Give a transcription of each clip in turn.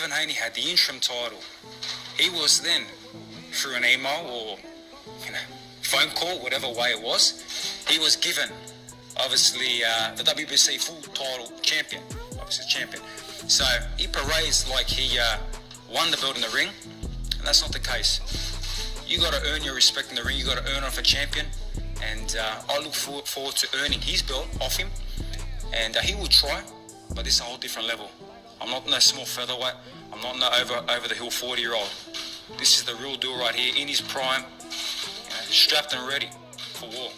Devin Haney had the interim title. He was then, through an email or phone call, whatever way it was, he was given, obviously, the WBC full title champion. Obviously champion. So he parades like he won the belt in the ring, and that's not the case. You got to earn your respect in the ring. You got to earn off a champion, and I look forward to earning his belt off him, and he will try, but this is a whole different level. I'm not no small featherweight. I'm not no over the hill 40-year-old. This is the real deal right here, in his prime, strapped and ready for war.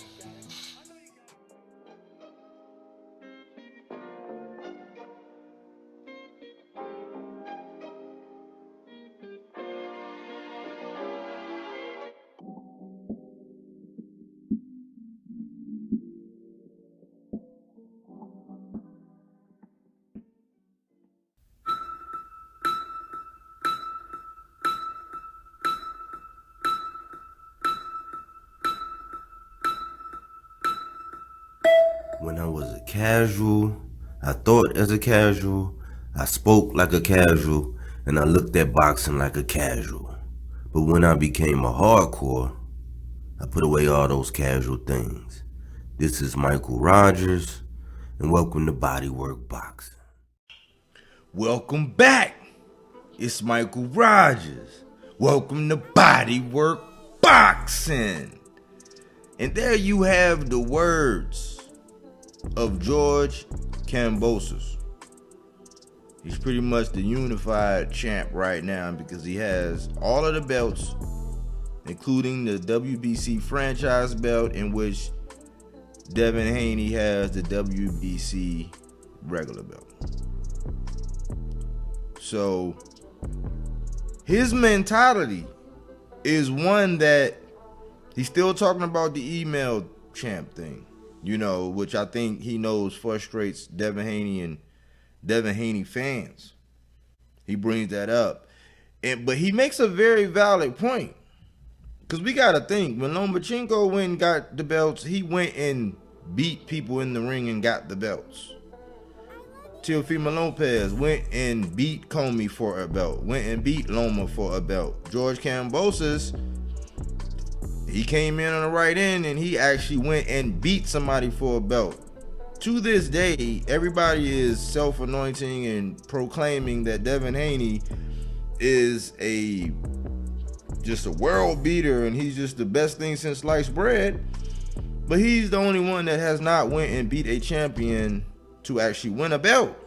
When I was a casual, I thought as a casual, I spoke like a casual, and I looked at boxing like a casual. But when I became a hardcore, I put away all those casual things. This is Michael Rogers, and welcome to Bodywork Boxing. Welcome back. It's Michael Rogers. Welcome to Bodywork Boxing. And there you have the words of George Kambosos. He's pretty much the unified champ right now because he has all of the belts, including the WBC franchise belt, in which Devin Haney has the WBC regular belt. So his mentality is one that he's still talking about the email champ thing, which I think he knows frustrates Devin Haney and Devin Haney fans. He brings that up. But he makes a very valid point. Because we got to think, when Lomachenko went and got the belts, he went and beat people in the ring and got the belts. Teofimo Lopez went and beat Comey for a belt, went and beat Loma for a belt. George Kambosos, he came in on the right end and he actually went and beat somebody for a belt. To this day, everybody is self-anointing and proclaiming that Devin Haney is just a world beater and he's just the best thing since sliced bread. But he's the only one that has not went and beat a champion to actually win a belt.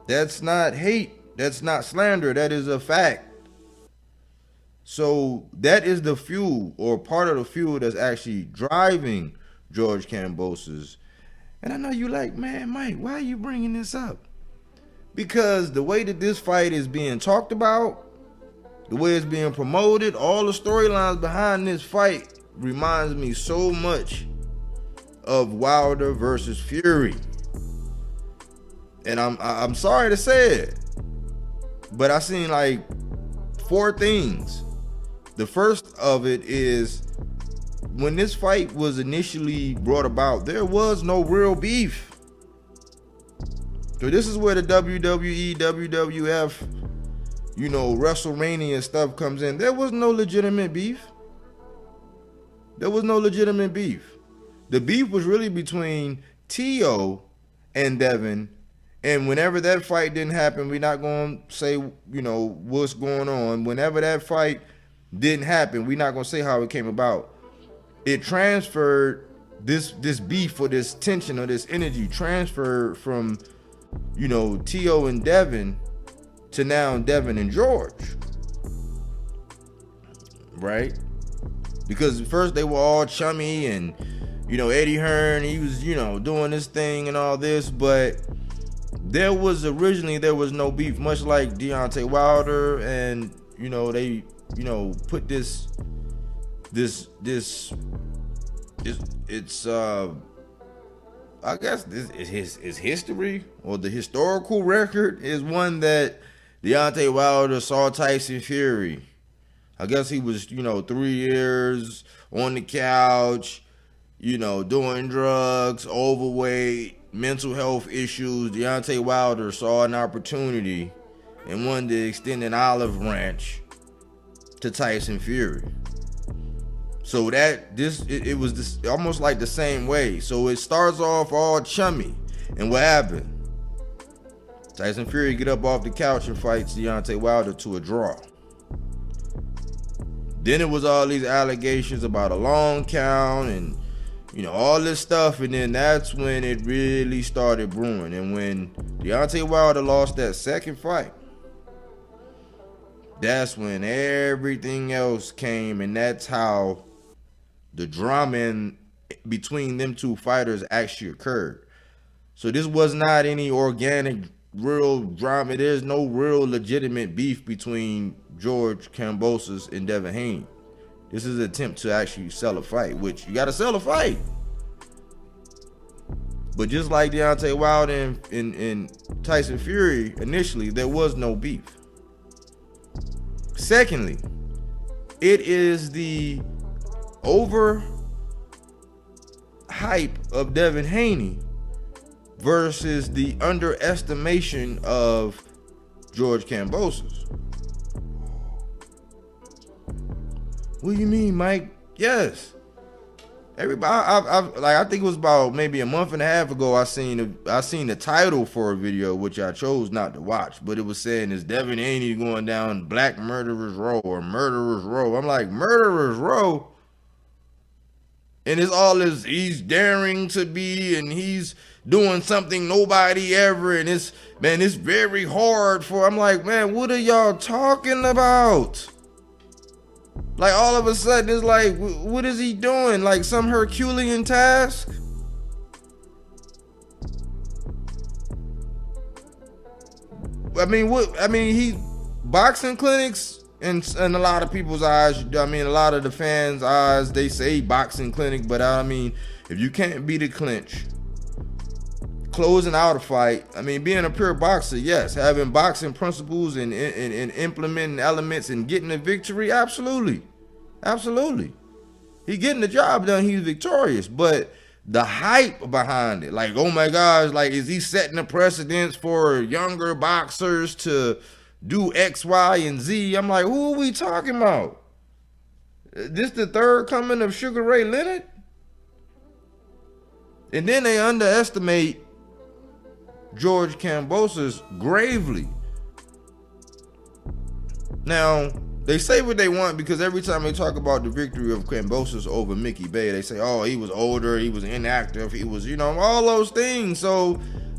That's not hate. That's not slander. That is a fact. So that is the fuel, or part of the fuel, that's actually driving George Kambosos. And I know you like, man, Mike, why are you bringing this up? Because the way that this fight is being talked about, the way it's being promoted, all the storylines behind this fight reminds me so much of Wilder versus Fury. And I'm sorry to say it, but I seen like 4 things. The first of it is, when this fight was initially brought about, there was no real beef. So this is where the WWE, WWF, WrestleMania stuff comes in. There was no legitimate beef. There was no legitimate beef. The beef was really between T.O. and Devin. And whenever that fight didn't happen, we're not going to say, what's going on. Whenever that fight didn't happen, we're not going to say how it came about. It transferred, this beef or this tension or this energy transferred from, T.O. and Devin to now Devin and George. Right? Because at first they were all chummy and, Eddie Hearn, he was, doing this thing and all this, but there was no beef, much like Deontay Wilder, and they put this I guess this is his history, or the historical record is one that Deontay Wilder saw Tyson Fury. I guess he was 3 years on the couch, doing drugs, overweight, mental health issues. Deontay Wilder saw an opportunity and wanted to extend an olive branch to Tyson Fury. So it was this, almost like the same way. So it starts off all chummy, and what happened? Tyson Fury get up off the couch and fights Deontay Wilder to a draw. Then it was all these allegations about a long count and, you know, all this stuff, and then that's when it really started brewing. And when Deontay Wilder lost that second fight, that's when everything else came, and that's how the drama between them two fighters actually occurred. So this was not any organic, real drama. There's no real legitimate beef between George Kambosos and Devin Haney. This is an attempt to actually sell a fight, which you got to sell a fight. But just like Deontay Wilder and Tyson Fury, initially, there was no beef. Secondly, it is the over hype of Devin Haney versus the underestimation of George Kambosos. What do you mean, Mike? Yes. Everybody, I think it was about maybe a month and a half ago, I seen the title for a video, which I chose not to watch, but it was saying, is Devin Haney going down Black Murderers Row or Murderers Row? I'm like, Murderers Row? And it's all this, he's daring to be, and he's doing something nobody ever, and it's very hard for, I'm like, man, what are y'all talking about? Like, all of a sudden, it's like, what is he doing? Like some Herculean task? He boxing clinics in a lot of people's eyes. I mean, a lot of the fans' eyes, they say boxing clinic, but I mean, if you can't beat a clinch, closing out a fight, I mean, being a pure boxer, yes. Having boxing principles and implementing elements and getting a victory, absolutely. Absolutely. He getting the job done, he's victorious. But the hype behind it, like, oh my gosh, like, is he setting a precedence for younger boxers to do X, Y, and Z? I'm like, who are we talking about? This the third coming of Sugar Ray Leonard? And then they underestimate George Kambosos gravely. Now, they say what they want, because every time they talk about the victory of Kambosos over Mickey Bay, they say, oh, he was older, he was inactive, he was, you know, all those things. So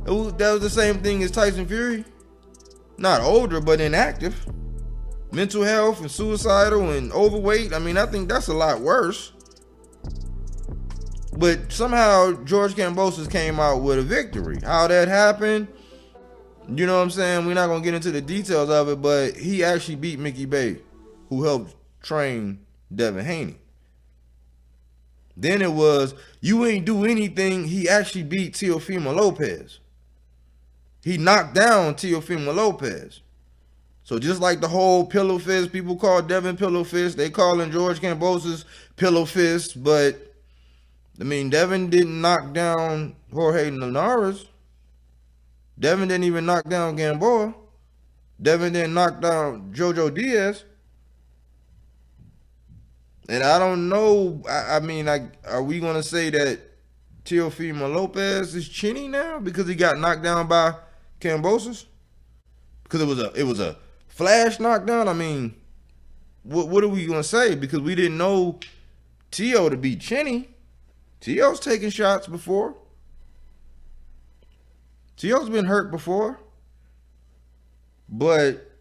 that was the same thing as Tyson Fury. Not older, but inactive. Mental health and suicidal and overweight. I mean, I think that's a lot worse. But somehow George Kambosos came out with a victory. How that happened, you know what I'm saying? We're not going to get into the details of it, but he actually beat Mickey Bay, who helped train Devin Haney. Then it was, you ain't do anything. He actually beat Teofimo Lopez. He knocked down Teofimo Lopez. So just like the whole pillow fist, people call Devin pillow fist, they calling George Kambosos pillow fist, but I mean, Devin didn't knock down Jorge Linares. Devin didn't even knock down Gamboa. Devin didn't knock down Jojo Diaz. And I don't know, I mean, are we going to say that Teofimo Lopez is chinny now because he got knocked down by Kambosos? Because it was a flash knockdown? I mean, what are we going to say? Because we didn't know Teo to be chinny. Teo's taken shots before. Teo's been hurt before. But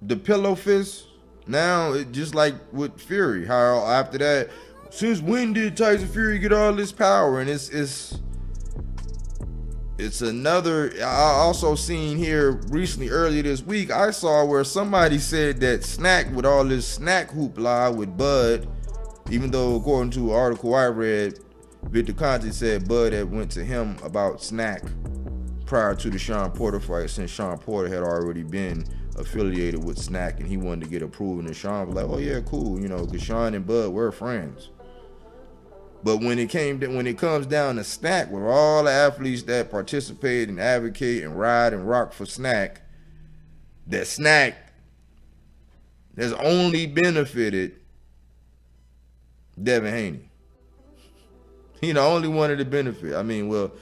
the pillow fist, now, it just like with Fury, how after that, since when did Tyson Fury get all this power? And it's another, I also seen here recently, earlier this week, I saw where somebody said that Snack, with all this Snack hoopla with Bud, even though according to an article I read, Victor Conte said Bud had went to him about Snack prior to the Sean Porter fight, since Sean Porter had already been affiliated with Snack and he wanted to get approval, and Sean was like, oh yeah, cool, you know, because Sean and Bud were friends. But when it comes down to Snack, with all the athletes that participate and advocate and ride and rock for Snack, that Snack has only benefited Devin Haney. He the only one of the benefit. I mean, well,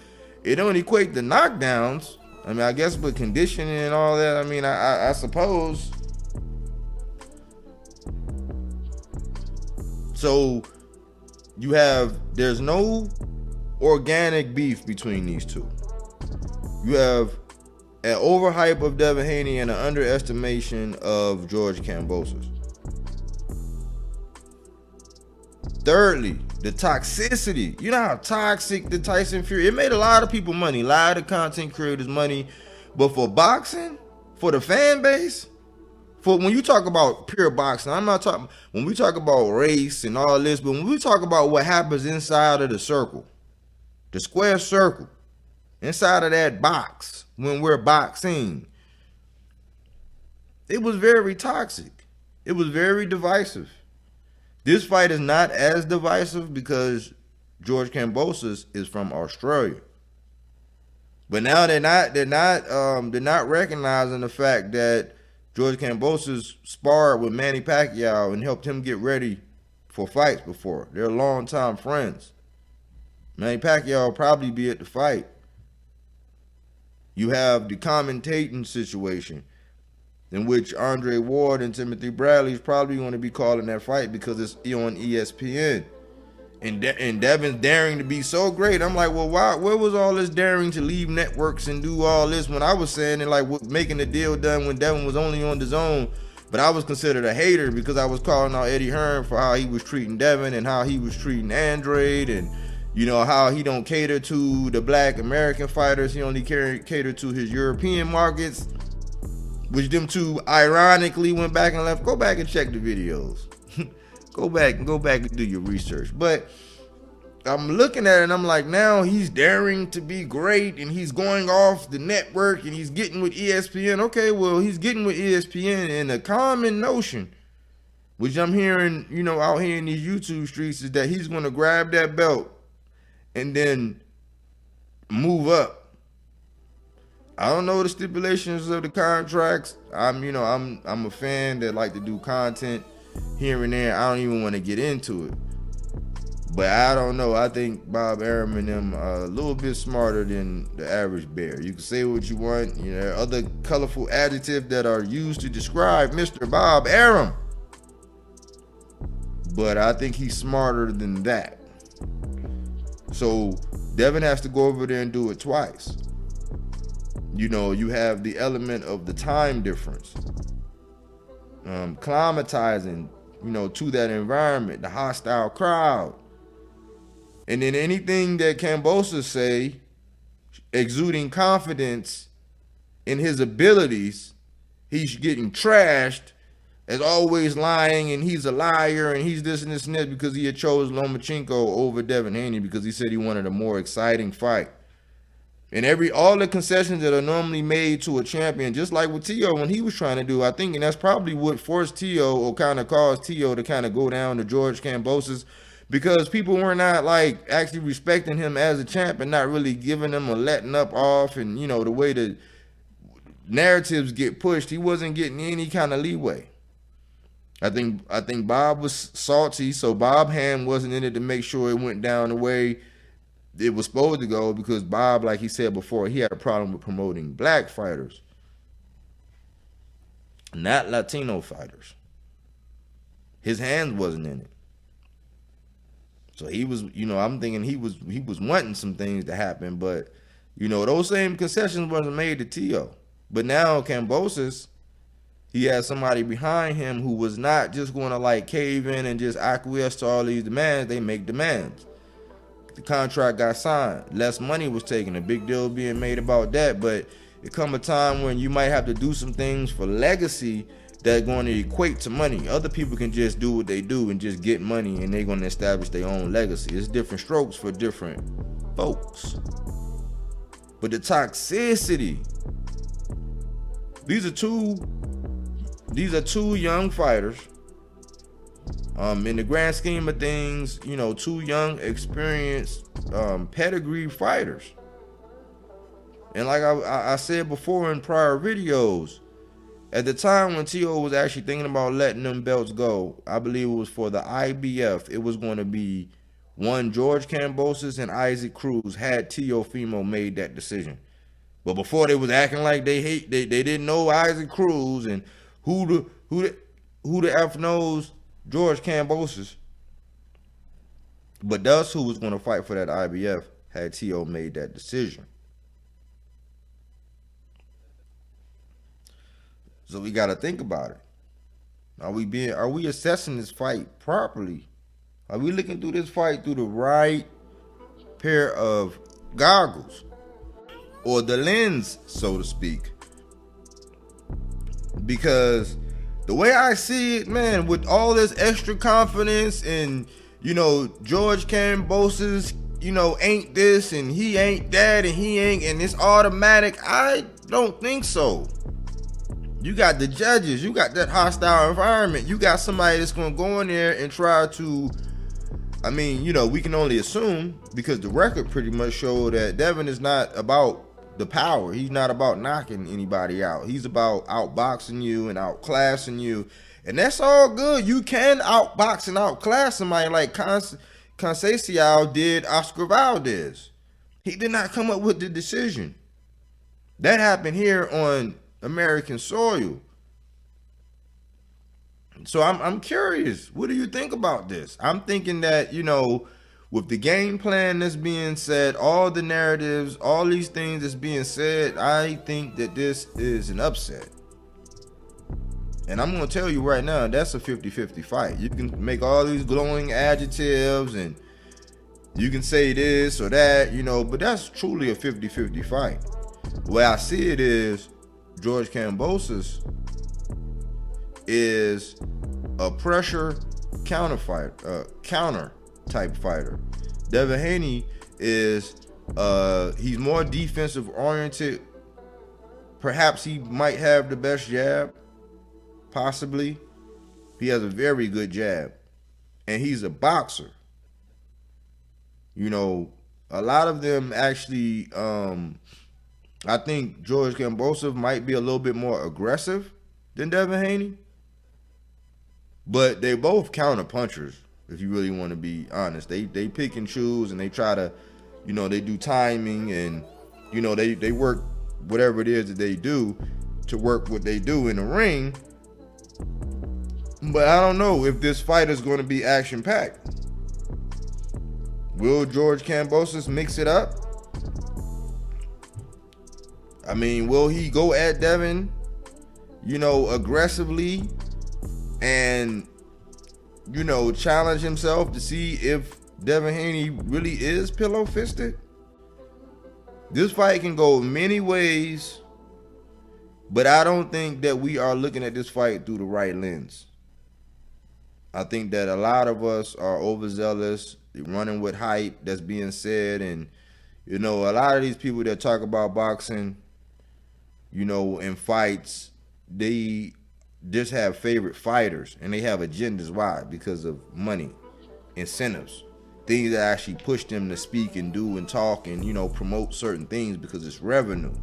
it don't equate to knockdowns. I mean, I guess with conditioning and all that, I mean, I suppose. So there's no organic beef between these two. You have an overhype of Devin Haney and an underestimation of George Kambosos. Thirdly, the toxicity. You know how toxic the Tyson Fury. It made a lot of people money, a lot of content creators money, but for boxing, for the fan base, for when you talk about pure boxing, I'm not talking. When we talk about race and all this, but when we talk about what happens inside of the circle, the square circle, inside of that box, when we're boxing, it was very toxic. It was very divisive. This fight is not as divisive because George Kambosos is from Australia. But now they're not recognizing the fact that George Kambosos sparred with Manny Pacquiao and helped him get ready for fights before. They're longtime friends. Manny Pacquiao will probably be at the fight. You have the commentating situation in which Andre Ward and Timothy Bradley is probably going to be calling that fight because it's on ESPN. And Devin's daring to be so great. I'm like, well, why? Where was all this daring to leave networks and do all this when I was saying it, like making the deal done when Devin was only on the zone? But I was considered a hater because I was calling out Eddie Hearn for how he was treating Devin and how he was treating Andrade, and you know how he don't cater to the black American fighters. He only cater to his European markets, which them two ironically went back and left. Go back and check the videos. Go back and do your research. But I'm looking at it and I'm like, now he's daring to be great and he's going off the network and he's getting with ESPN. Okay, well, he's getting with ESPN, and the common notion, which I'm hearing, you know, out here in these YouTube streets, is that he's going to grab that belt and then move up. I don't know the stipulations of the contracts. I'm a fan that like to do content here and there. I don't even want to get into it. But I don't know. I think Bob Arum and them are a little bit smarter than the average bear. You can say what you want. You know, there are other colorful adjectives that are used to describe Mr. Bob Arum. But I think he's smarter than that. So Devin has to go over there and do it twice. You know, you have the element of the time difference. Climatizing, you know, to that environment, the hostile crowd. And then anything that Kambosos say, exuding confidence in his abilities, he's getting trashed as always lying, and he's a liar, and he's this and this and that because he had chose Lomachenko over Devin Haney because he said he wanted a more exciting fight. And all the concessions that are normally made to a champion, just like with Tio when he was trying to do, I think, and that's probably what forced Tio or kind of caused Tio to kind of go down to George Kambosos, because people were not like actually respecting him as a champ and not really giving him a letting up off, and you know the way the narratives get pushed, he wasn't getting any kind of leeway. I think Bob was salty, so Bob Hand wasn't in it to make sure it went down the way it was supposed to go, because Bob, like he said before, he had a problem with promoting black fighters, not Latino fighters. His hand wasn't in it. So he was, you know, I'm thinking he was wanting some things to happen, but you know, those same concessions wasn't made to Tio. But now Kambosos, he had somebody behind him who was not just going to like cave in and just acquiesce to all these demands. They make demands. The contract got signed. Less money was taken. A big deal being made about that. But it come a time when you might have to do some things for legacy that are going to equate to money. Other people can just do what they do and just get money, and they're going to establish their own legacy. It's different strokes for different folks. But the toxicity. These are two young fighters. In the grand scheme of things, you know, two young, experienced, pedigree fighters. And like I said before in prior videos, At the time when T.O. was actually thinking about letting them belts go, I believe it was for the IBF. It was going to be one George Kambosos and Isaac Cruz had Teofimo made that decision. But before they was acting like they didn't know Isaac Cruz and who the F knows George Kambosos. But that's who was going to fight for that IBF had T.O. made that decision. So we got to think about it. Are we assessing this fight properly? Are we looking through this fight through the right pair of goggles or the lens, so to speak? Because the way I see it, man, with all this extra confidence and, George Kambosos, ain't this and he ain't that and he ain't, and it's automatic, I don't think so. You got the judges, you got that hostile environment, you got somebody that's going to go in there and try to, we can only assume because the record pretty much showed that Devin is not about the power. He's not about knocking anybody out. He's about outboxing you and outclassing you. And that's all good. You can outbox and outclass somebody like Conceição did Oscar Valdez. He did not come up with the decision. That happened here on American soil. So I'm curious. What do you think about this? I'm thinking that, with the game plan that's being said, all the narratives, all these things that's being said, I think that this is an upset. And I'm going to tell you right now, that's a 50-50 fight. You can make all these glowing adjectives and you can say this or that, but that's truly a 50-50 fight. The way I see it is George Kambosos is a pressure counter type fighter. Devin Haney is he's more defensive oriented. Perhaps he might have the best jab. Possibly. He has a very good jab. And he's a boxer. A lot of them actually I think George Kambosos might be a little bit more aggressive than Devin Haney. But they both counter punchers, if you really want to be honest. They pick and choose and they try to, they do timing and, they work whatever it is that they do to work what they do in the ring. But I don't know if this fight is going to be action-packed. Will George Kambosos mix it up? Will he go at Devin, aggressively and, challenge himself to see if Devin Haney really is pillow-fisted? This fight can go many ways, but I don't think that we are looking at this fight through the right lens. I think that a lot of us are overzealous, running with hype that's being said, and, a lot of these people that talk about boxing, in fights, they just have favorite fighters and they have agendas. Why? Because of money, incentives, things that actually push them to speak and do and talk and, promote certain things because it's revenue.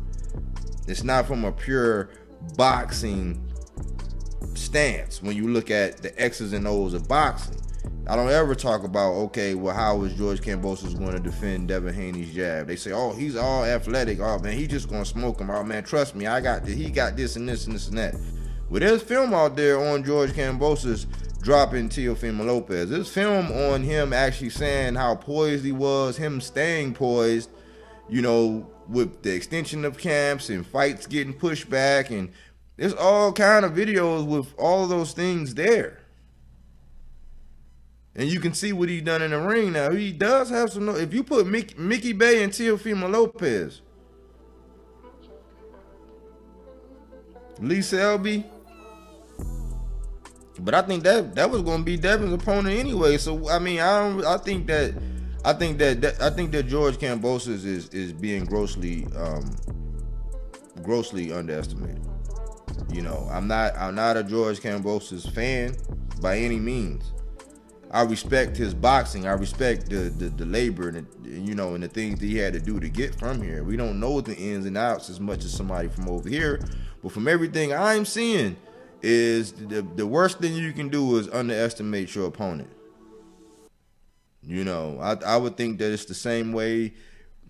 It's not from a pure boxing stance when you look at the X's and O's of boxing. I don't ever talk about, okay, well, how is George Kambosos going to defend Devin Haney's jab? They say, oh, he's all athletic. Oh, man, he's just going to smoke him. Oh, man, trust me, he got this and this and this and that. Well, there's film out there on George Kambosos dropping Teofimo Lopez. There's film on him actually saying how poised he was, him staying poised, with the extension of camps and fights getting pushed back. And there's all kind of videos with all of those things there. And you can see what he's done in the ring now. He does have some. If you put Mickey Bay and Teofimo Lopez, Lee Selby, but I think that was going to be Devin's opponent anyway. So I think that George Kambosos is being grossly underestimated. I'm not a George Kambosos fan by any means. I respect his boxing. I respect the labor and and the things that he had to do to get from here. We don't know the ins and outs as much as somebody from over here, But from everything I'm seeing, is the worst thing you can do is underestimate your opponent. You know, I would think that it's the same way,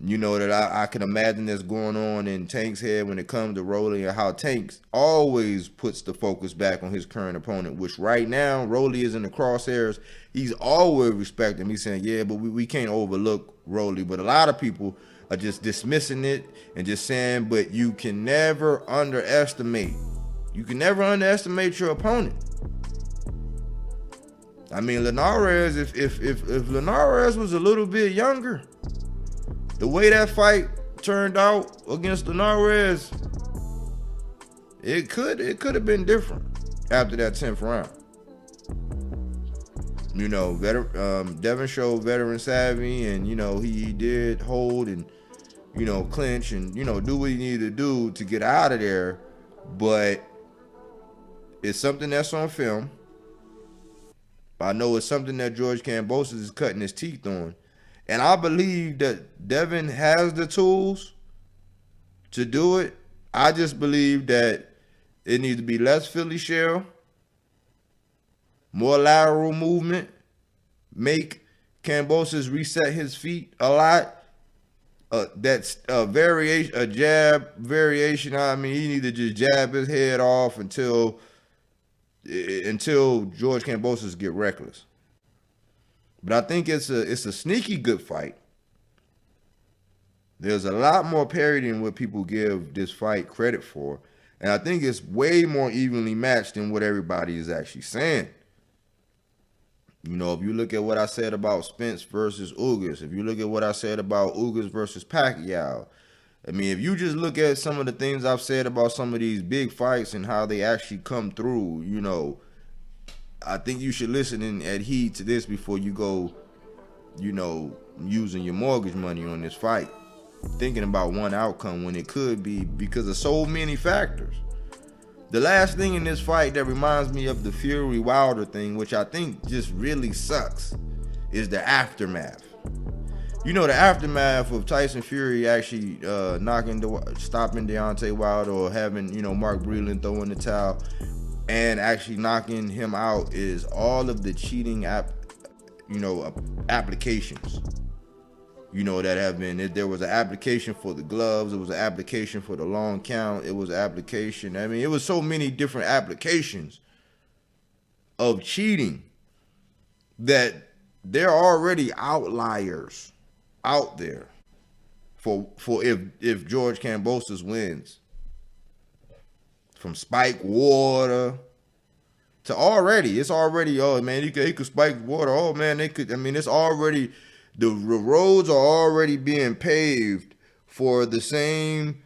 you know, that I can imagine that's going on in Tank's head when it comes to Rolly, and how Tank always puts the focus back on his current opponent, which right now Rolly is in the crosshairs. He's always respecting me, saying, yeah, but we can't overlook Rolly. But a lot of people are just dismissing it and just saying, but you can never underestimate. You can never underestimate your opponent. I mean, Linares, if Linares was a little bit younger, the way that fight turned out against Linares, it could have been different after that 10th round. You know, Devin showed veteran savvy, and you know he did hold and, you know, clinch and, you know, do what he needed to do to get out of there, but it's something that's on film. I know it's something that George Kambosos is cutting his teeth on. And I believe that Devin has the tools to do it. I just believe that it needs to be less Philly shell, more lateral movement, make Kambosos reset his feet a lot. That's a variation, a jab variation. I mean, he needs to just jab his head off until George Kambosos get reckless. But I think it's a sneaky good fight. There's a lot more parity than what people give this fight credit for. And I think it's way more evenly matched than what everybody is actually saying. You know, if you look at what I said about Spence versus Ugas, if you look at what I said about Ugas versus Pacquiao, I mean, if you just look at some of the things I've said about some of these big fights and how they actually come through, you know, I think you should listen and adhere to this before you go, you know, using your mortgage money on this fight, thinking about one outcome when it could be because of so many factors. The last thing in this fight that reminds me of the Fury Wilder thing, which I think just really sucks, is the aftermath. You know, the aftermath of Tyson Fury actually stopping Deontay Wilder, or having, you know, Mark Breland throw in the towel and actually knocking him out, is all of the cheating applications. You know, that have been, there was an application for the gloves, it was an application for the long count, it was an application, I mean, it was so many different applications of cheating that there are already outliers out there for if George Kambosos wins. From spike water to it's already, oh man, he could spike water, oh man, they could, I mean, it's already, the roads are already being paved for the same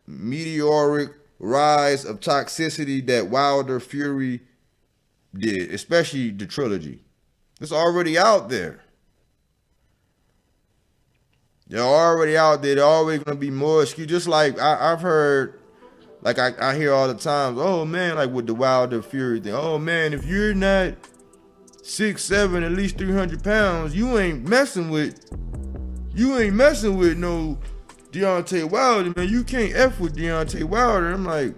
meteoric rise of toxicity that Wilder Fury did, especially the trilogy. It's already out there. They're already out there. They're always going to be more skewed. Just like I've heard, like I hear all the time, oh man, like with the Wilder Fury thing, oh man, if you're not 6'7", at least 300 pounds, you ain't messing with no Deontay Wilder, man. You can't F with Deontay Wilder. I'm like,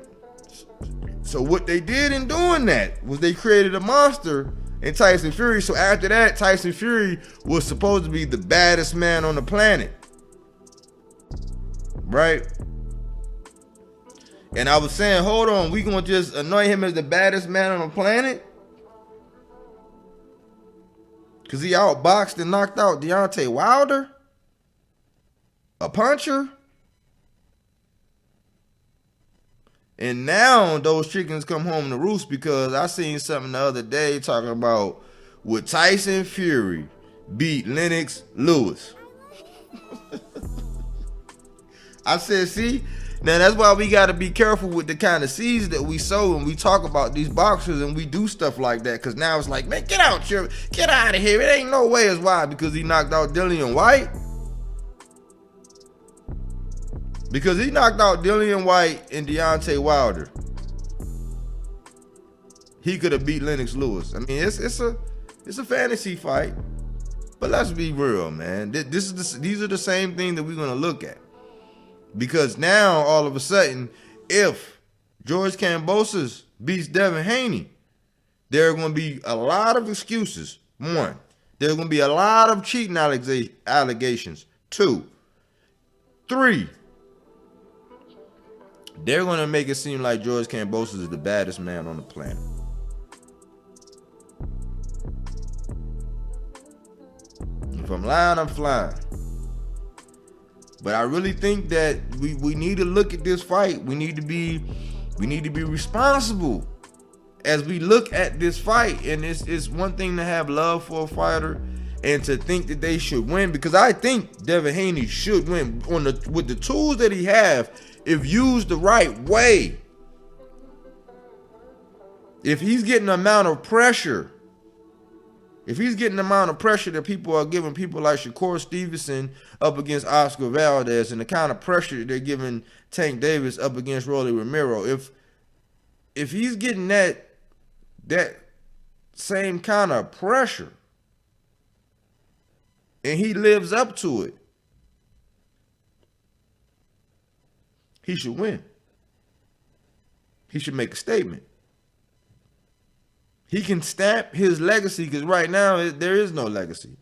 so what they did in doing that was they created a monster in Tyson Fury. So after that, Tyson Fury was supposed to be the baddest man on the planet, right? And I was saying, hold on, we gonna just anoint him as the baddest man on the planet? Because he outboxed and knocked out Deontay Wilder? A puncher? And now those chickens come home to roost, because I seen something the other day talking about would Tyson Fury beat Lennox Lewis? I said, see, now that's why we got to be careful with the kind of seeds that we sow when we talk about these boxers and we do stuff like that. Because now it's like, man, get out of here. It ain't no way. It's why? Because he knocked out Dillian White. Because he knocked out Dillian White and Deontay Wilder, he could have beat Lennox Lewis. I mean, it's a fantasy fight, but let's be real, man. These are the same thing that we're gonna look at. Because now all of a sudden, if George Kambosos beats Devin Haney, there are going to be a lot of excuses. 1, there's going to be a lot of cheating allegations. 2, 3, they're going to make it seem like George Kambosos is the baddest man on the planet. If I'm lying, I'm flying. But I really think that we need to look at this fight. We need to be responsible as we look at this fight. And it's one thing to have love for a fighter and to think that they should win, because I think Devin Haney should win with the tools that he have if used the right way. If he's getting the amount of pressure, that people are giving people like Shakur Stevenson up against Oscar Valdez, and the kind of pressure they're giving Tank Davis up against Rolly Romero, if he's getting that same kind of pressure and he lives up to it, he should win. He should make a statement. He can stamp his legacy, because right now there is no legacy.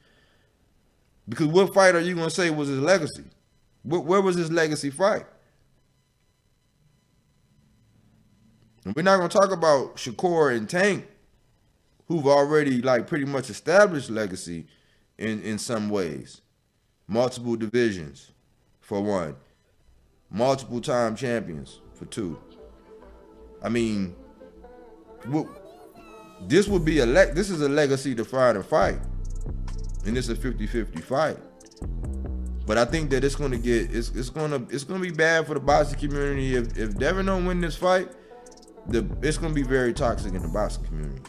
Because what fight are you going to say was his legacy? Where was his legacy fight? And we're not going to talk about Shakur and Tank, who've already pretty much established legacy in some ways. Multiple divisions, for 1. Multiple time champions, for 2. I mean, this would be this is a legacy defining fight, and it's a 50-50 fight. But I think that it's gonna be bad for the boxing community if Devin don't win this fight. It's gonna be very toxic in the boxing community.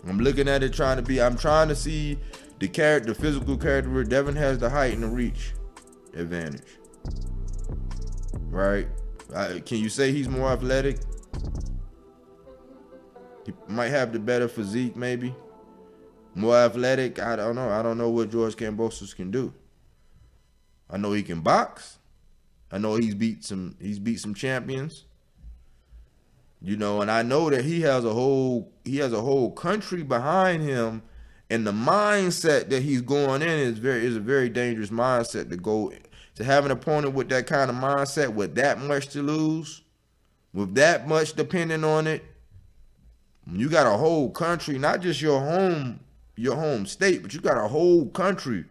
I'm looking at it I'm trying to see the physical character where Devin has the height and the reach advantage. Right? Can you say he's more athletic? He might have the better physique, maybe. More athletic, I don't know. I don't know what George Kambosos can do. I know he can box. I know he's beat some champions. You know, and I know that he has a whole country behind him, and the mindset that he's going in is a very dangerous mindset to have an opponent with that kind of mindset, with that much to lose, with that much depending on it. You got a whole country, not just your home state, but you got a whole country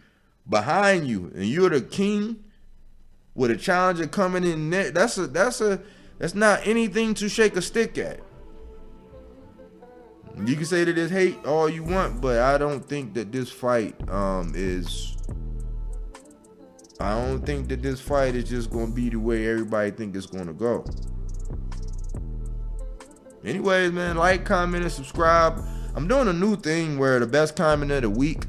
behind you, and you're the king with a challenger coming in there. That's not anything to shake a stick at. You can say that it's hate all you want, but I don't think that this fight is just going to be the way everybody think it's going to go. Anyways, man, like, comment, and subscribe. I'm doing a new thing where the best comment of the week,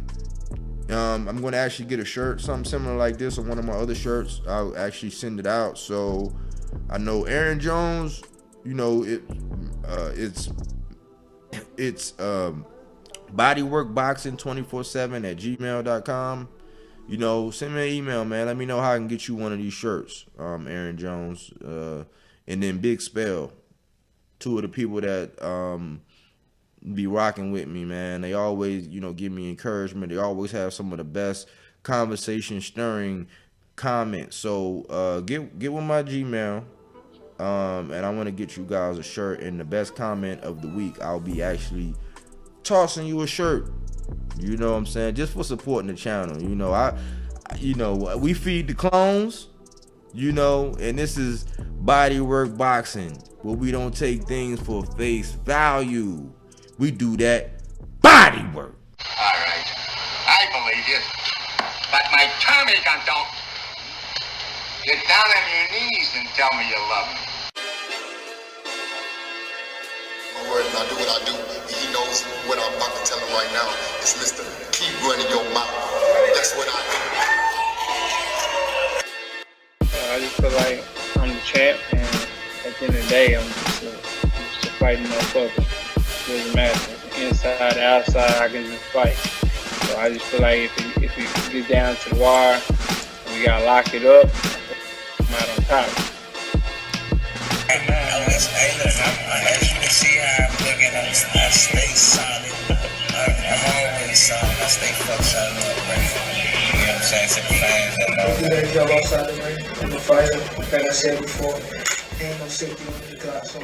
I'm going to actually get a shirt, something similar like this on one of my other shirts. I'll actually send it out. So I know Aaron Jones, you know, it's bodyworkboxing247@gmail.com. You know, send me an email, man. Let me know how I can get you one of these shirts, Aaron Jones, and then Big Spell. 2 of the people that be rocking with me, man. They always, you know, give me encouragement. They always have some of the best conversation stirring comments. So get with my Gmail, and I want to get you guys a shirt. And the best comment of the week, I'll be actually tossing you a shirt. You know what I'm saying? Just for supporting the channel. You know, we feed the clones. You know, and this is Bodywork Boxing, where we don't take things for face value. We do that body work. All right, I believe you, but my Tommy gun don't. Get down on your knees and tell me you love me. My word, and I do what I do. He knows what I'm about to tell him right now. It's Mr. Keep running your mouth. That's what I do. I just feel like I'm the champ, and at the end of the day, I'm just a fighting motherfucker. Doesn't matter. Inside, outside, I can just fight. So I just feel like if it gets down to the wire, we gotta lock it up, I'm out on top. Hey, look, as you can see how I'm looking, I stay solid. I'm always solid. I stay fuck solid up, man. You know what I'm saying? To the fans that know. We did a job outside the ring in the fighter, like I said before. Ain't no safety on the clock, so